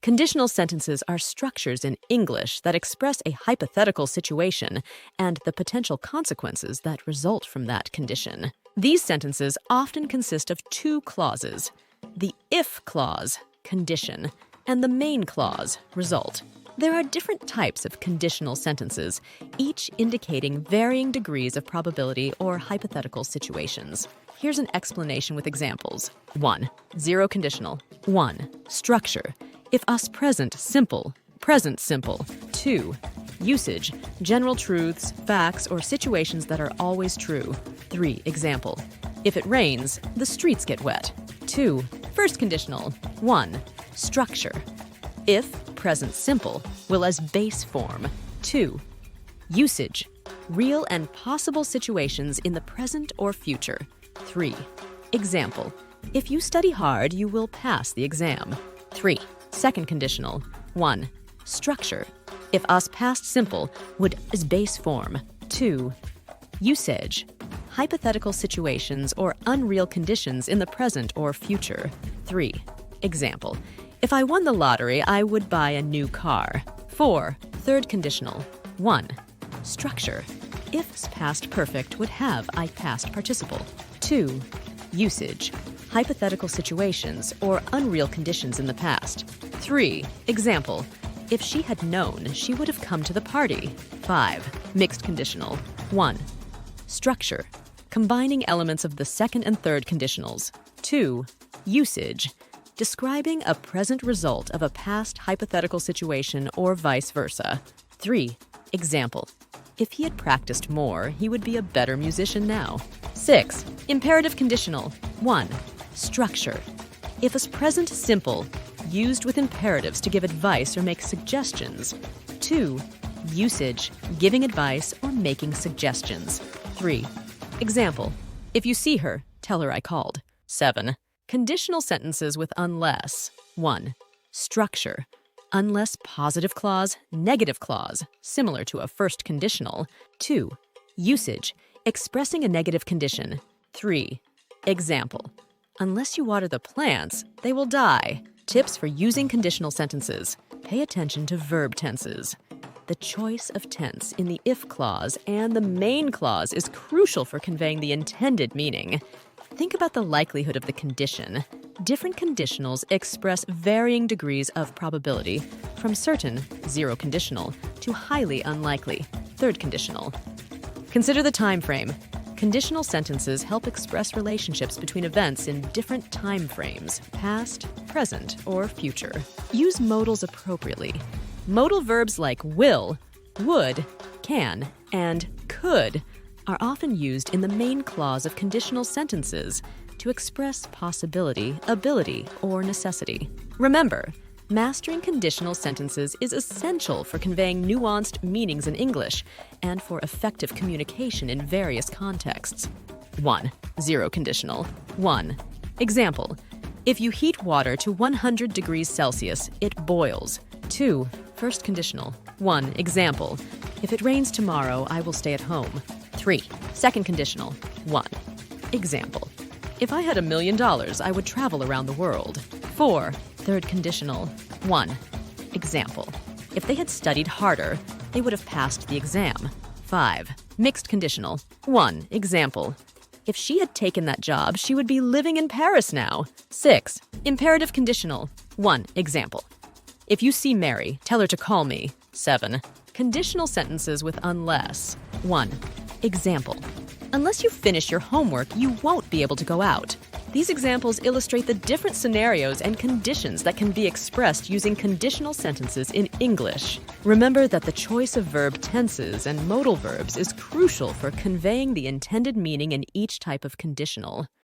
Conditional sentences are structures in English that express a hypothetical situation and the potential consequences that result from that condition. These sentences often consist of two clauses: the if clause, condition, and the main clause, result. There are different types of conditional sentences, each indicating varying degrees of probability or hypothetical situations. Here's an explanation with examples. 1. Zero conditional. 1. Structure. If us present, simple. Present simple. 2. Usage. General truths, facts, or situations that are always true. 3. Example. If it rains, the streets get wet. 2. First conditional. 1. Structure. If, present simple, will as base form. 2. Usage. Real and possible situations in the present or future. 3. Example. If you study hard, you will pass the exam. 3. Second conditional. 1. Structure. If us past simple would as base form. 2. Usage. Hypothetical situations or unreal conditions in the present or future. 3. Example. If I won the lottery, I would buy a new car. 4. Third conditional. 1. Structure. If past perfect would have I past participle. 2. Usage. Hypothetical situations or unreal conditions in the past. 3. Example. If she had known, she would have come to the party. 5. Mixed conditional. 1. Structure. Combining elements of the second and third conditionals. 2. Usage. Describing a present result of a past hypothetical situation or vice versa. 3. Example. If he had practiced more, he would be a better musician now. 6. Imperative conditional. 1. Structure. If as present simple, used with imperatives to give advice or make suggestions. 2. Usage. Giving advice or making suggestions. 3. Example. If you see her, tell her I called. 7. Conditional sentences with unless. 1. Structure. Unless positive clause, negative clause, similar to a first conditional. 2. Usage. Expressing a negative condition. 3. Example. Unless you water the plants, they will die. Tips for using conditional sentences. Pay attention to verb tenses. The choice of tense in the if clause and the main clause is crucial for conveying the intended meaning. Think about the likelihood of the condition. Different conditionals express varying degrees of probability, from certain, zero conditional, to highly unlikely, third conditional. Consider the time frame. Conditional sentences help express relationships between events in different time frames, past, present, or future. Use modals appropriately. Modal verbs like will, would, can, and could are often used in the main clause of conditional sentences to express possibility, ability, or necessity. Remember, mastering conditional sentences is essential for conveying nuanced meanings in English and for effective communication in various contexts. 1. Zero conditional. 1. Example. If you heat water to 100 degrees Celsius, it boils. 2. First conditional. 1. Example. If it rains tomorrow, I will stay at home. 3. Second conditional. 1. Example. If I had $1 million, I would travel around the world. 4. Third conditional. 1. Example. If they had studied harder, they would have passed the exam. 5. Mixed conditional. 1. Example. If she had taken that job, she would be living in Paris now. 6. Imperative conditional. 1. Example. If you see Mary, tell her to call me. 7. Conditional sentences with unless. 1. Example. Unless you finish your homework, you won't be able to go out. These examples illustrate the different scenarios and conditions that can be expressed using conditional sentences in English. Remember that the choice of verb tenses and modal verbs is crucial for conveying the intended meaning in each type of conditional.